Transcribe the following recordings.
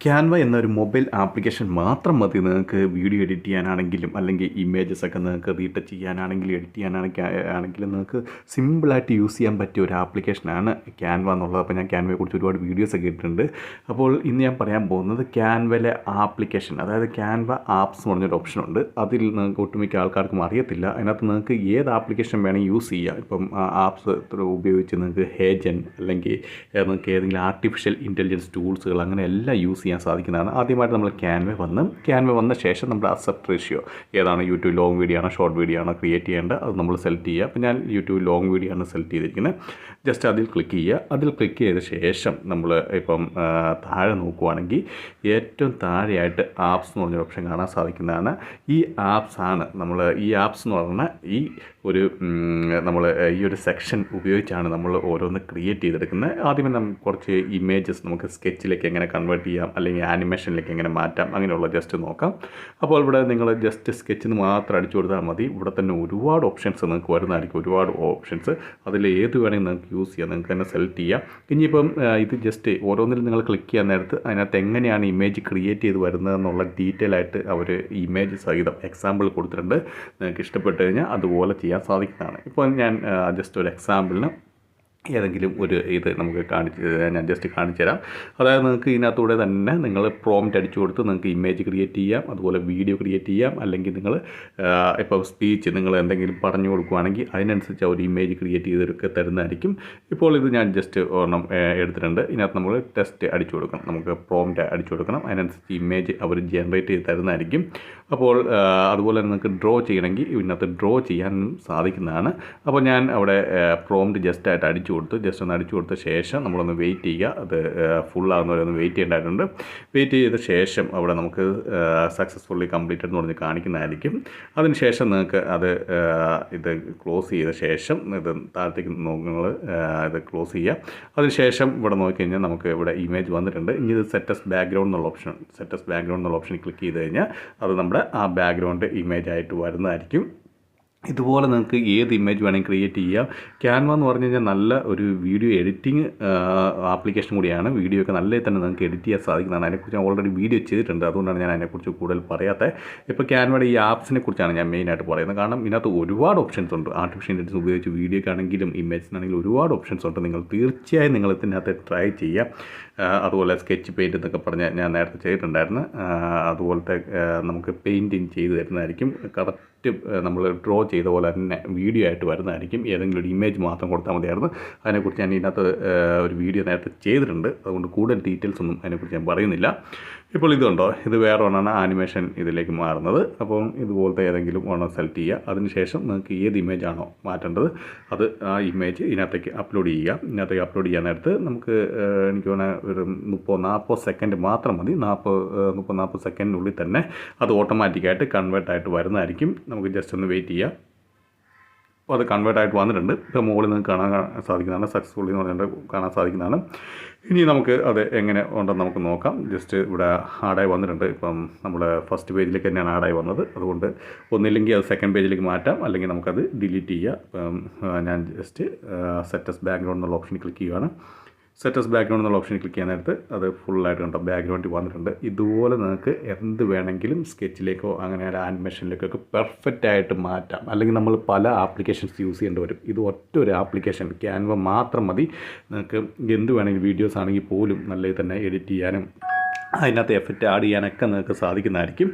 Canva എന്നൊരു mobile application മാത്രം മതി നിങ്ങൾക്ക് വീഡിയോ എഡിറ്റ് ചെയ്യാനാണെങ്കിലും അല്ലെങ്കിൽ ഇമേജസ് ഒക്കെ നിങ്ങൾക്ക് റീടച്ച് ചെയ്യാനാണെങ്കിലും എഡിറ്റ് ചെയ്യാനാണെങ്കിലും നിങ്ങൾക്ക് സിമ്പിളായിട്ട് യൂസ് ചെയ്യാൻ പറ്റിയ ഒരു ആപ്ലിക്കേഷനാണ് ക്യാൻവ എന്നുള്ളത്. അപ്പോൾ ഞാൻ ക്യാൻവയെക്കുറിച്ച് ഒരുപാട് വീഡിയോസ് ഒക്കെ ഇട്ടിട്ടുണ്ട്. അപ്പോൾ ഇന്ന് ഞാൻ പറയാൻ പോകുന്നത് ക്യാൻവയിലെ ആപ്ലിക്കേഷൻ, അതായത് ക്യാൻവ ആപ്സ് എന്ന് പറഞ്ഞൊരു ഓപ്ഷനുണ്ട്. അതിൽ നിങ്ങൾക്ക് ഒട്ടുമിക്ക ആൾക്കാർക്കും അറിയത്തില്ല. അതിനകത്ത് നിങ്ങൾക്ക് ഏത് ആപ്ലിക്കേഷൻ വേണമെങ്കിൽ യൂസ് ചെയ്യാം. ഇപ്പം ആപ്സ് ഉപയോഗിച്ച് നിങ്ങൾക്ക് ഹേജൻ അല്ലെങ്കിൽ നിങ്ങൾക്ക് ഏതെങ്കിലും ആർട്ടിഫിഷ്യൽ ഇൻ്റലിജൻസ് ടൂൾസുകൾ അങ്ങനെ എല്ലാം യൂസ് ചെയ്യാൻ സാധിക്കുന്നതാണ്. ആദ്യമായിട്ട് നമ്മൾ ക്യാൻവ വന്ന ശേഷം നമ്മുടെ അക്സെപ്റ്റ് റേഷ്യോ ഏതാണ്, യൂട്യൂബ് ലോങ് വീഡിയോ ആണോ ഷോർട്ട് വീഡിയോ ആണോ ക്രിയേറ്റ് ചെയ്യേണ്ടത്, അത് നമ്മൾ സെലക്ട് ചെയ്യുക. അപ്പോൾ ഞാൻ യൂട്യൂബ് ലോങ് വീഡിയോ ആണ് സെലക്ട് ചെയ്തിരിക്കുന്നത്. ജസ്റ്റ് അതിൽ ക്ലിക്ക് ചെയ്യുക. അതിൽ ക്ലിക്ക് ചെയ്ത ശേഷം നമ്മൾ ഇപ്പം താഴെ നോക്കുവാണെങ്കിൽ ഏറ്റവും താഴെയായിട്ട് ആപ്സ് എന്ന് പറഞ്ഞൊരു ഓപ്ഷൻ കാണാൻ സാധിക്കുന്നതാണ്. ഈ ആപ്സ് ആണ് ഈ ആപ്സ് എന്ന് പറഞ്ഞാൽ നമ്മൾ ഈ ഒരു സെക്ഷൻ ഉപയോഗിച്ചാണ് നമ്മൾ ഓരോന്ന് ക്രിയേറ്റ് ചെയ്തെടുക്കുന്നത്. ആദ്യമേ നമുക്ക് കുറച്ച് ഇമേജസ് നമുക്ക് സ്കെച്ചിലേക്ക് എങ്ങനെ കൺവേർട്ട് ചെയ്യാം അല്ലെങ്കിൽ ആനിമേഷനിലേക്ക് എങ്ങനെ മാറ്റാം, അങ്ങനെയുള്ള ജസ്റ്റ് നോക്കാം. അപ്പോൾ ഇവിടെ നിങ്ങൾ ജസ്റ്റ് സ്കെച്ചിന് മാത്രം അടിച്ചു കൊടുത്താൽ മതി. ഇവിടെ തന്നെ ഒരുപാട് ഓപ്ഷൻസ് നിങ്ങൾക്ക് വരുന്നതായിരിക്കും, ഒരുപാട് ഓപ്ഷൻസ്. അതിൽ ഏത് വേണമെങ്കിൽ നിങ്ങൾക്ക് യൂസ് ചെയ്യാം, നിങ്ങൾക്ക് തന്നെ സെലക്ട് ചെയ്യാം. ഇനിയിപ്പം ഇത് ജസ്റ്റ് ഓരോന്നിൽ നിങ്ങൾ ക്ലിക്ക് ചെയ്യാൻ നേരത്ത് അതിനകത്ത് എങ്ങനെയാണ് ഇമേജ് ക്രിയേറ്റ് ചെയ്ത് വരുന്നതെന്നുള്ള ഡീറ്റെയിൽ ആയിട്ട് അവർ ഇമേജ് സഹിതം എക്സാമ്പിൾ കൊടുത്തിട്ടുണ്ട്. നിങ്ങൾക്ക് ഇഷ്ടപ്പെട്ട് കഴിഞ്ഞാൽ അതുപോലെ ചെയ്യാൻ സാധിക്കുന്നതാണ്. ഇപ്പോൾ ഞാൻ ജസ്റ്റ് ഒരു എക്സാമ്പിളിന് ഏതെങ്കിലും ഒരു ഇത് നമുക്ക് ഞാൻ ജസ്റ്റ് കാണിച്ചു തരാം. അതായത് നിങ്ങൾക്ക് ഇതിനകത്തൂടെ തന്നെ നിങ്ങൾ പ്രോംപ്റ്റ് അടിച്ചു കൊടുത്ത് നിങ്ങൾക്ക് ഇമേജ് ക്രിയേറ്റ് ചെയ്യാം, അതുപോലെ വീഡിയോ ക്രിയേറ്റ് ചെയ്യാം. അല്ലെങ്കിൽ നിങ്ങൾ ഇപ്പോൾ സ്പീച്ച് നിങ്ങൾ എന്തെങ്കിലും പറഞ്ഞു കൊടുക്കുകയാണെങ്കിൽ അതിനനുസരിച്ച് ഒരു ഇമേജ് ക്രിയേറ്റ് ചെയ്തൊക്കെ തരുന്നതായിരിക്കും. ഇപ്പോൾ ഇത് ഞാൻ ജസ്റ്റ് ഒരെണ്ണം എടുത്തിട്ടുണ്ട്. ഇതിനകത്ത് നമ്മൾ ടെക്സ്റ്റ് അടിച്ചു കൊടുക്കണം, നമുക്ക് പ്രോംപ്റ്റ് അടിച്ചു കൊടുക്കണം. അതിനനുസരിച്ച് ഇമേജ് അവർ ജനറേറ്റ് ചെയ്ത് തരുന്നതായിരിക്കും. അപ്പോൾ അതുപോലെ നിങ്ങൾക്ക് ഡ്രോ ചെയ്യണമെങ്കിൽ ഇതിനകത്ത് ഡ്രോ ചെയ്യാൻ സാധിക്കുന്നതാണ്. അപ്പോൾ ഞാൻ അവിടെ പ്രോംപ്റ്റ് ജസ്റ്റ് ഒന്ന് അടിച്ചു കൊടുത്ത ശേഷം നമ്മളൊന്ന് വെയിറ്റ് ചെയ്യുക. അത് ഫുള്ളാകുന്നവരെ ഒന്ന് വെയിറ്റ് ചെയ്യേണ്ടതായിട്ടുണ്ട്. വെയിറ്റ് ചെയ്ത ശേഷം അവിടെ നമുക്ക് സക്സസ്ഫുള്ളി കംപ്ലീറ്റഡ് എന്ന് പറഞ്ഞ് കാണിക്കുന്നതായിരിക്കും. അതിനുശേഷം നിങ്ങൾക്ക് ഇത് ക്ലോസ് ചെയ്ത ശേഷം ഇത് താഴത്തേക്ക് നിങ്ങൾ ഇത് ക്ലോസ് ചെയ്യുക. അതിനുശേഷം ഇവിടെ നോക്കിക്കഴിഞ്ഞാൽ നമുക്ക് ഇവിടെ ഇമേജ് വന്നിട്ടുണ്ട്. ഇനി ഇത് സെറ്റസ് ബാക്ക്ഗ്രൗണ്ട് എന്നുള്ള ഓപ്ഷൻ ക്ലിക്ക് ചെയ്ത് കഴിഞ്ഞാൽ അത് നമ്മുടെ ആ ബാക്ക്ഗ്രൗണ്ട് ഇമേജ് ആയിട്ട് വരുന്നതായിരിക്കും. ഇതുപോലെ നിങ്ങൾക്ക് ഏത് ഇമേജ് വേണമെങ്കിൽ ക്രിയേറ്റ് ചെയ്യാം. ക്യാൻവ എന്ന് പറഞ്ഞു കഴിഞ്ഞാൽ നല്ല ഒരു വീഡിയോ എഡിറ്റിംഗ് ആപ്ലിക്കേഷൻ കൂടിയാണ്. വീഡിയോ ഒക്കെ നല്ല തന്നെ നിങ്ങൾക്ക് എഡിറ്റ് ചെയ്യാൻ സാധിക്കുന്നതാണ്. അതിനെക്കുറിച്ച് ഞാൻ ഓൾറെഡി വീഡിയോ ചെയ്തിട്ടുണ്ട്, അതുകൊണ്ടാണ് ഞാൻ അതിനെക്കുറിച്ച് കൂടുതൽ പറയാത്തത്. ഇപ്പോൾ ക്യാൻവയുടെ ഈ ആപ്സിനെ കുറിച്ചാണ് ഞാൻ മെയിനായിട്ട് പറയുന്നത്. കാരണം ഇതിനകത്ത് ഒരുപാട് ഓപ്ഷൻസ് ഉണ്ട്. ആർട്ടിഫിഷ്യൽ ഇൻ്റലിജൻസ് ഉപയോഗിച്ച് വീഡിയോക്കാണെങ്കിലും ഇമേജിനാണെങ്കിലും ഒരുപാട് ഓപ്ഷൻസ് ഉണ്ട്. നിങ്ങൾ തീർച്ചയായും നിങ്ങൾ ഇതിനകത്ത് ട്രൈ ചെയ്യുക. അതുപോലെ സ്കെച്ച് പെയിൻറ്റ് എന്നൊക്കെ പറഞ്ഞാൽ ഞാൻ നേരത്തെ ചെയ്തിട്ടുണ്ടായിരുന്നു. അതുപോലത്തെ നമുക്ക് പെയിൻറ്റിങ് ചെയ്ത് തരുന്നതായിരിക്കും. കറക്റ്റ് നമ്മൾ ഡ്രോ ചെയ്ത പോലെ തന്നെ വീഡിയോ ആയിട്ട് വരുന്നതായിരിക്കും. ഏതെങ്കിലും ഒരു ഇമേജ് മാത്രം കൊടുത്താൽ മതിയായിരുന്നു. അതിനെക്കുറിച്ച് ഞാൻ ഇതിനകത്ത് ഒരു വീഡിയോ നേരത്തെ ചെയ്തിട്ടുണ്ട്, അതുകൊണ്ട് കൂടുതൽ ഡീറ്റെയിൽസ് ഒന്നും അതിനെക്കുറിച്ച് ഞാൻ പറയുന്നില്ല. ഇപ്പോൾ ഇതുണ്ടോ, ഇത് വേറെ ഒന്നാണ് ആനിമേഷൻ ഇതിലേക്ക് മാറുന്നത്. അപ്പം ഇതുപോലത്തെ ഏതെങ്കിലും ഒരെണ്ണം സെലക്ട് ചെയ്യുക. അതിനുശേഷം നിങ്ങൾക്ക് ഏത് ഇമേജാണോ മാറ്റേണ്ടത് അത് ആ ഇമേജ് ഇതിനകത്തേക്ക് അപ്ലോഡ് ചെയ്യുക. ഇതിനകത്തേക്ക് അപ്ലോഡ് ചെയ്യാൻ നേരത്ത് നമുക്ക് എനിക്ക് തോന്നുന്ന ഒരു 30-40 സെക്കൻഡ് മാത്രം മതി. 30-40 സെക്കൻഡിനുള്ളിൽ തന്നെ അത് ഓട്ടോമാറ്റിക്കായിട്ട് കൺവേർട്ടായിട്ട് വരുന്നതായിരിക്കും. നമുക്ക് ജസ്റ്റ് ഒന്ന് വെയിറ്റ് ചെയ്യാം. അപ്പോൾ അത് കൺവേർട്ടായിട്ട് വന്നിട്ടുണ്ട്. ഇപ്പോൾ മുകളിൽ നിങ്ങൾക്ക് കാണാൻ സാധിക്കുന്നതാണ്, സക്സസ്ഫുള്ളി എന്ന് പറഞ്ഞിട്ട് കാണാൻ സാധിക്കുന്നതാണ്. ഇനി നമുക്ക് അത് എങ്ങനെ ഉണ്ടെന്ന് നമുക്ക് നോക്കാം. ജസ്റ്റ് ഇവിടെ ആഡായി വന്നിട്ടുണ്ട്. ഇപ്പം നമ്മുടെ ഫസ്റ്റ് പേജിലേക്ക് തന്നെയാണ് ആഡായി വന്നത്. അതുകൊണ്ട് ഒന്നില്ലെങ്കിൽ അത് സെക്കൻഡ് പേജിലേക്ക് മാറ്റാം, അല്ലെങ്കിൽ നമുക്കത് ഡിലീറ്റ് ചെയ്യാം. ഇപ്പം ഞാൻ ജസ്റ്റ് സെറ്റസ് ബാക്ക്ഗ്രൗണ്ട് എന്നുള്ള ഓപ്ഷനിൽ ക്ലിക്ക് ചെയ്യുകയാണ്. സെറ്റസ് ബാക്ക്ഗ്രൗണ്ട് എന്നുള്ള ഓപ്ഷനിൽ ക്ലിക്ക് ചെയ്യാൻ നേരത്ത് അത് ഫുള്ളായിട്ട് കണ്ടോ ബാക്ക്ഗ്രൗണ്ടിൽ വന്നിട്ടുണ്ട്. ഇതുപോലെ നിങ്ങൾക്ക് എന്ത് വേണമെങ്കിലും സ്കെച്ചിലേക്കോ അങ്ങനെ ആനിമേഷനിലേക്കൊക്കെ പെർഫെക്റ്റ് ആയിട്ട് മാറ്റാം. അല്ലെങ്കിൽ നമ്മൾ പല ആപ്ലിക്കേഷൻസ് യൂസ് ചെയ്യേണ്ടി വരും. ഇത് ഒരു ആപ്ലിക്കേഷൻ ക്യാൻവ മാത്രം മതി. നിങ്ങൾക്ക് എന്ത് വേണമെങ്കിൽ വീഡിയോസ് ആണെങ്കിൽ പോലും നല്ല തന്നെ എഡിറ്റ് ചെയ്യാനും അതിനകത്ത് എഫക്റ്റ് ആഡ് ചെയ്യാനൊക്കെ നിങ്ങൾക്ക് സാധിക്കുന്നതായിരിക്കും.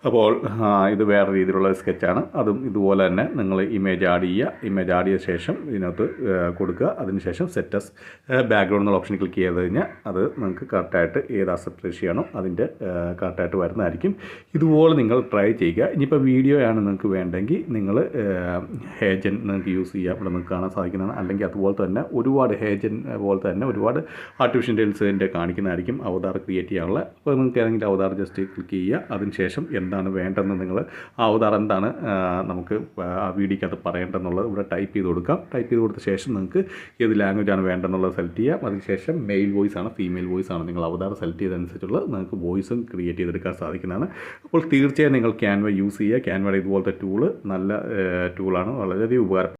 അപ്പോൾ ഇത് വേറെ രീതിയിലുള്ള സ്കെച്ചാണ്. അതും ഇതുപോലെ തന്നെ നിങ്ങൾ ഇമേജ് ആഡ് ചെയ്ത ശേഷം ഇതിനകത്ത് കൊടുക്കുക. അതിനുശേഷം സെറ്റസ് ബാക്ക്ഗ്രൗണ്ട് എന്നുള്ള ഓപ്ഷൻ ക്ലിക്ക് ചെയ്ത് കഴിഞ്ഞാൽ അത് നിങ്ങൾക്ക് കറക്റ്റായിട്ട് ഏത് അക്സെപ്റ്റ് റേഷ്യോ ആണോ അതിൻ്റെ കറക്റ്റായിട്ട് വരുന്നതായിരിക്കും. ഇതുപോലെ നിങ്ങൾ ട്രൈ ചെയ്യുക. ഇനിയിപ്പോൾ വീഡിയോ ആണ് നിങ്ങൾക്ക് വേണ്ടെങ്കിൽ നിങ്ങൾ ഹേജൻ നിങ്ങൾക്ക് യൂസ് ചെയ്യുക. ഇവിടെ നിങ്ങൾക്ക് കാണാൻ സാധിക്കുന്നതാണ്. അല്ലെങ്കിൽ അതുപോലെ തന്നെ ഒരുപാട് ഹേജൻ പോലെ തന്നെ ഒരുപാട് ആർട്ടിഫിഷ്യൽ ഇൻ്റലിജൻസിൻ്റെ കാണിക്കുന്നതായിരിക്കും അവതാർ ക്രിയേറ്റ് ചെയ്യാനുള്ള. അപ്പോൾ നിങ്ങൾക്ക് ഏതെങ്കിലും അവതാർ ജസ്റ്റ് ക്ലിക്ക് ചെയ്യുക. അതിനുശേഷം എന്താണ് വേണ്ടതെന്ന് നിങ്ങൾ ആ അവതാർ എന്താണ് നമുക്ക് ആ വീഡിയോക്കകത്ത് പറയേണ്ടതെന്നുള്ളത് ഇവിടെ ടൈപ്പ് ചെയ്ത് കൊടുക്കാം. ടൈപ്പ് ചെയ്ത് കൊടുത്ത ശേഷം നിങ്ങൾക്ക് ഏത് ലാംഗ്വേജാണ് വേണ്ടതെന്നുള്ളത് സെലക്ട് ചെയ്യാം. അതിനുശേഷം മെയിൽ വോയിസ് ആണ് ഫീമെയിൽ വോയിസ് ആണ് നിങ്ങൾ അവതാർ സെലക്ട് ചെയ്തതനുസരിച്ചുള്ള നിങ്ങൾക്ക് വോയിസും ക്രിയേറ്റ് ചെയ്തെടുക്കാൻ സാധിക്കുന്നതാണ്. അപ്പോൾ തീർച്ചയായും നിങ്ങൾ ക്യാൻവ യൂസ് ചെയ്യുക. ക്യാൻവയുടെ ഇതുപോലത്തെ ടൂള് നല്ല ടൂളാണ്, വളരെയധികം ഉപകാരം.